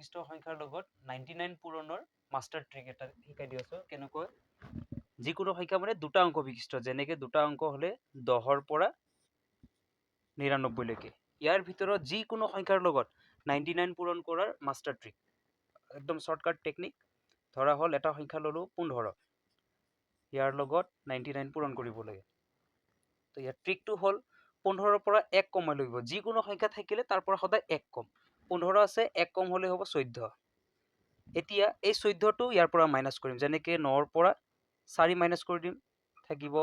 অবিশিষ্ট সংখ্যাৰ লগত 99 পূৰণৰ মাষ্টাৰ ট্ৰিক এটা শিকাই দি আছো কেনেকৈ যিকোনো সংখ্যা মানে দুটা অংক বিশিষ্ট যেনেকৈ দুটা অংক হলে 10ৰ পৰা 99 লৈকে ইয়াৰ ভিতৰত যিকোনো সংখ্যাৰ লগত 99 পূৰণ কৰাৰ মাষ্টাৰ ট্ৰিক একদম শৰ্টকাট টেকনিক ধৰা হল এটা সংখ্যা ললো 15 ইয়াৰ লগত 99 পূৰণ কৰিব লাগে তো ইয়াৰ ট্ৰিকটো হল 15ৰ পৰা 1 কমাই লাগিব যিকোনো সংখ্যা থাকিলে তাৰ পৰা সদায় 1 কম 15 আছে 1 কম হলে হ'ব 14 এতিয়া এই 14টো ইয়াৰ পৰা মাইনাস কৰিম যেনেকৈ 9ৰ পৰা 4 মাইনাস কৰি দিম থাকিব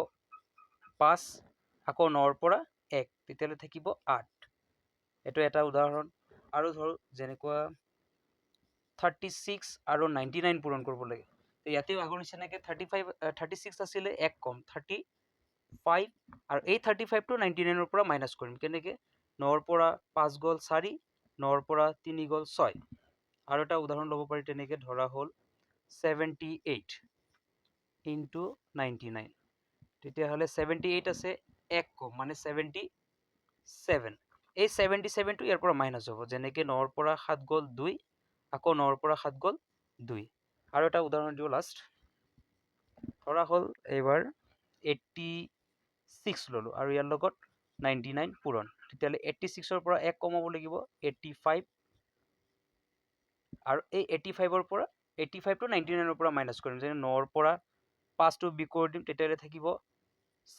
5 আকৌ 9ৰ পৰা 1 তেতিয়ালে থাকিব 8 এটো এটা উদাহৰণ আৰু ধৰ যেনেকুৱা 36 আৰু 99 পূৰণ কৰিব লাগে ইয়াতে আগৰ নিচিনাকে 36 আছিলে 1 কম 35 আৰু এই 35 টো 99 ৰ পৰা মাইনাস কৰিম কেনেকে 9ৰ পৰা 5 গল 4 9ৰ পৰা 3 গল 6 আৰু এটা উদাহৰণ ল'ব পাৰি তেনেকে ধৰা হল 78 into 99 তেতিয়া হলে 78 আছে 1 কম মানে 77 এই 77 টো ইয়াৰ পৰা মাইনাস হ'ব যেনেকে 9ৰ পৰা 7 গল 2 আকৌ 9ৰ পৰা 7 গল 2 আৰু এটা উদাহৰণ দিও লাষ্ট ধৰা হল এইবাৰ 86 ললো আৰু ইয়াৰ লগত 99 পূৰণ তেতিয়ালে 86 ৰ পৰা 1 কমাব লাগিব 85 আৰু এই 85 ৰ পৰা 85 টো 99 ৰ পৰা মাইনাস কৰিম যেনে 9ৰ পৰা 5 টো বি কৰি দিম তেতিয়ালে থাকিব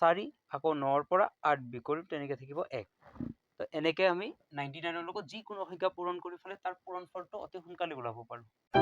4 আকৌ 9ৰ পৰা 8 বি কৰিম তেনেকে থাকিব 1 তো এনেকে আমি 99 ৰ লগত যিকোনো সংখ্যা পূৰণ কৰি ফেলে তাৰ পূৰণফলটো অতি সোনকালে ওলাব পাৰো